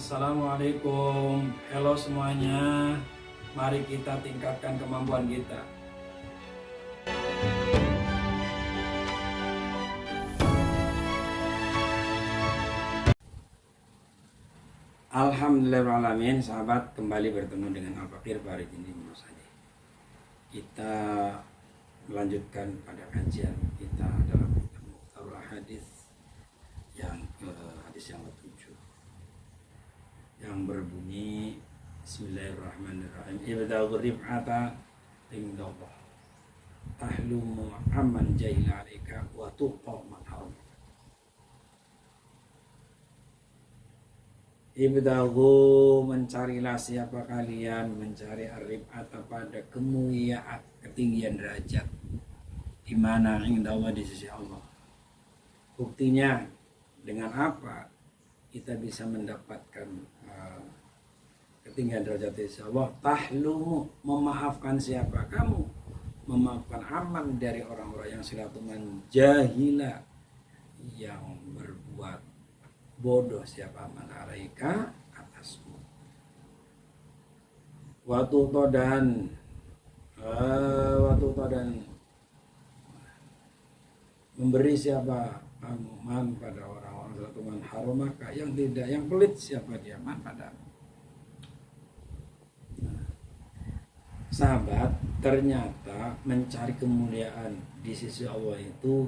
Assalamualaikum, halo semuanya. Mari kita tingkatkan kemampuan kita. Alhamdulillahirrahmanirrahim. Sahabat, kembali bertemu dengan Al-Fakir Faridin Mursyadi. Kita melanjutkan pada kajian kita dalam kitab Mukhtasarul Hadis yang hadis yang ke-7 yang berbunyi Bismillahirrahmanirrahim. Ibtaghu rib'ata indallah tahlumu amman jahila 'alaika wa tuqa man haram. Ibtaghu, mencarilah siapa kalian, mencari ar-rib'ata pada kemuliaan, ketinggian derajat di mana indallah, di sisi Allah. Buktinya dengan apa kita bisa mendapatkan ketinggian derajat di sisi Allah? Tahlumu, memaafkan siapa kamu, memaafkan aman dari orang-orang yang silatuman jahila, yang berbuat bodoh siapa man alaika atasmu. Waktu dan memberi siapa man pada orang-orang silatuman haromaka, yang tidak, yang pelit siapa dia man pada. Sahabat, ternyata mencari kemuliaan di sisi Allah itu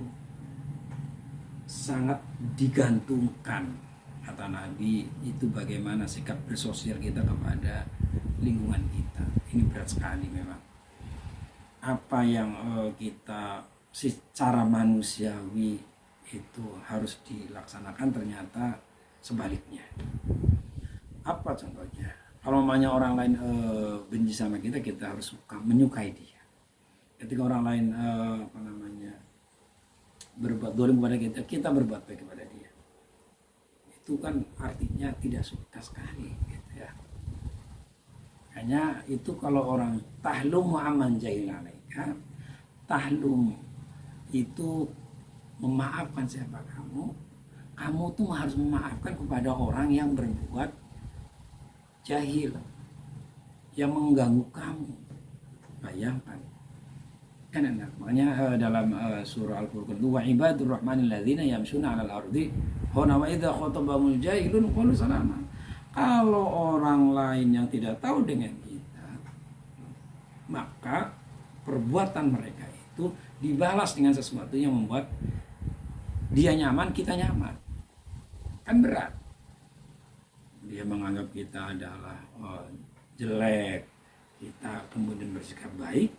sangat digantungkan, kata Nabi, itu bagaimana sikap bersosial kita kepada lingkungan kita. Ini berat sekali memang. Apa yang kita secara manusiawi itu harus dilaksanakan, ternyata sebaliknya. Apa contohnya? Kalau namanya orang lain benci sama kita, kita harus menyukai dia. Ketika orang lain berbuat dolim kepada kita, kita berbuat baik kepada dia. Itu kan artinya tidak suka sekali, gitu ya. Hanya itu kalau orang tahlum aman jahilalaika, tahlum itu memaafkan siapa kamu tuh harus memaafkan kepada orang yang berbuat jahil, yang mengganggu kamu. Bayangkan. Kan enak. Makanya dalam surah Al-Furqan itu wa ibadur rahmanil ladzina yamshuna 'alal ardi hauna wa idza khatabahumul jahilun qalu salama. Kalau orang lain yang tidak tahu dengan kita, maka perbuatan mereka itu dibalas dengan sesuatu yang membuat dia nyaman, kita nyaman. Kan berat. Dia menganggap kita adalah jelek, kita kemudian bersikap baik.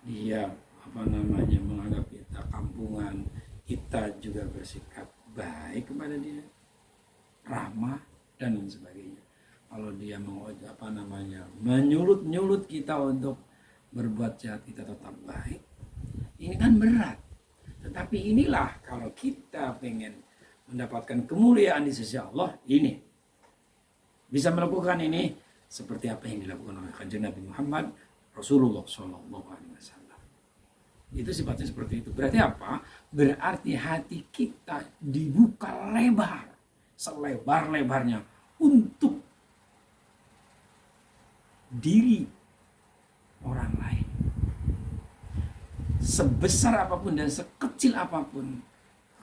Dia menganggap kita kampungan, kita juga bersikap baik kepada dia, ramah dan lain sebagainya. Kalau dia menyulut kita untuk berbuat jahat, kita tetap baik. Ini kan berat. Tetapi inilah kalau kita pengen mendapatkan kemuliaan di sisi Allah, ini bisa melakukan ini seperti apa yang dilakukan oleh Kanjeng Nabi Muhammad Rasulullah SAW. Itu sifatnya seperti itu. Berarti apa? Berarti hati kita dibuka lebar, selebar-lebarnya untuk diri orang lain. Sebesar apapun dan sekecil apapun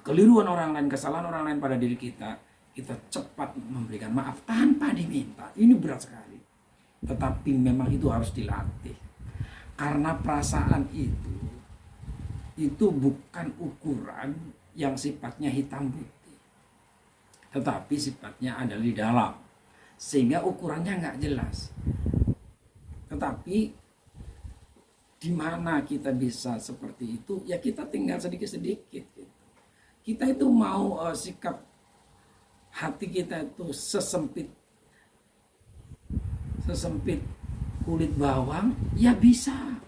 kekeliruan orang lain, kesalahan orang lain pada diri kita, kita cepat memberikan maaf tanpa diminta. Ini berat sekali. Tetapi memang itu harus dilatih. Karena perasaan itu bukan ukuran yang sifatnya hitam putih, tetapi sifatnya ada di dalam, sehingga ukurannya nggak jelas. Tetapi di mana kita bisa seperti itu, ya kita tinggal sedikit-sedikit gitu. Kita itu mau sikap hati kita itu sesempit kulit bawang, ya bisa.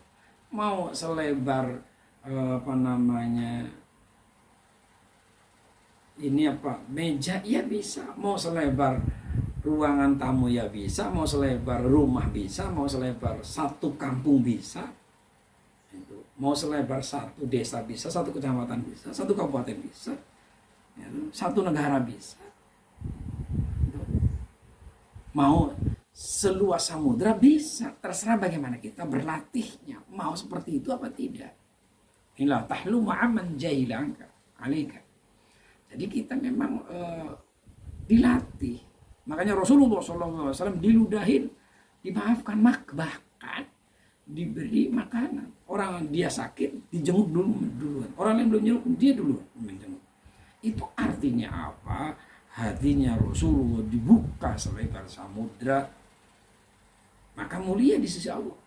Mau selebar meja, ya bisa. Mau selebar ruangan tamu, ya bisa. Mau selebar rumah bisa. Mau selebar satu kampung bisa. Mau selebar satu desa bisa, satu kecamatan bisa, satu kabupaten bisa, satu negara bisa. Mau seluas samudra bisa, terserah bagaimana kita berlatihnya. Mau seperti itu apa tidak. Inilah tahlu ma'aman jahilanka alaika. Jadi kita memang dilatih. Makanya Rasulullah SAW diludahin, dimaafkan, bahkan diberi makanan. Orang dia sakit, dijenguk duluan. Orang lain belum jenguk, dia duluan menjenguk. Itu artinya apa? Hatinya Rasulullah dibuka selebar samudra, maka mulia di sisi Allah.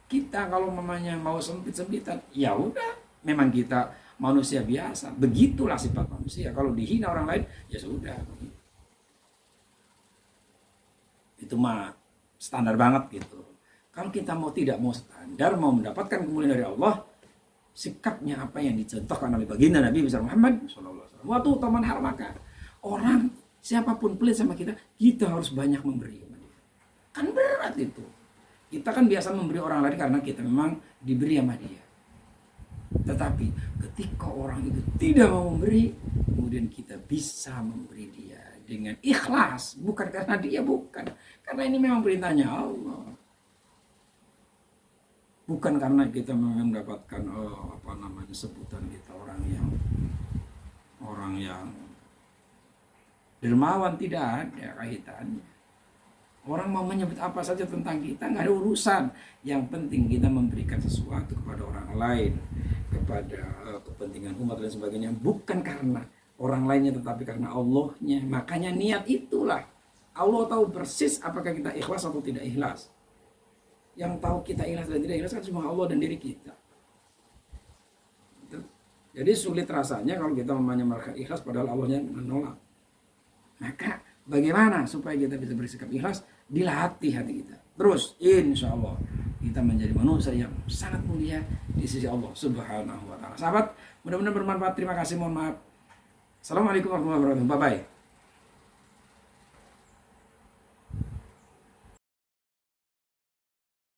Kita kalau mamanya mau sempit-sempitan, ya udah, memang kita manusia biasa, begitulah sifat manusia. Kalau dihina orang lain, ya sudah. Itu mah standar banget gitu. Kalau kita tidak mau standar, mau mendapatkan kemuliaan dari Allah, sikapnya apa yang dicontohkan oleh baginda Nabi besar Muhammad SAW. Waktu taman harmaka, orang siapapun pelit sama kita, kita harus banyak memberi. Kan berat itu. Kita kan biasa memberi orang lain karena kita memang diberi sama dia. Tetapi ketika orang itu tidak mau memberi, kemudian kita bisa memberi dia dengan ikhlas, bukan karena dia, bukan. Karena ini memang perintahnya Allah. Bukan karena kita mendapatkan sebutan kita orang yang dermawan, tidak ada kaitannya. Orang mau menyebut apa saja tentang kita, nggak ada urusan. Yang penting kita memberikan sesuatu kepada orang lain, kepada kepentingan umat dan sebagainya, bukan karena orang lainnya tetapi karena Allahnya. Makanya niat itulah, Allah tahu persis apakah kita ikhlas atau tidak ikhlas. Yang tahu kita ikhlas dan tidak ikhlas kan cuma Allah dan diri kita. Jadi sulit rasanya kalau kita mereka ikhlas padahal Allahnya menolak. Maka bagaimana supaya kita bisa bersikap ikhlas? Dilatih hati kita. Terus insya Allah kita menjadi manusia yang sangat mulia di sisi Allah Subhanahu wa ta'ala. Sahabat, mudah-mudahan bermanfaat. Terima kasih, mohon maaf. Assalamualaikum warahmatullahi wabarakatuh. Bye bye.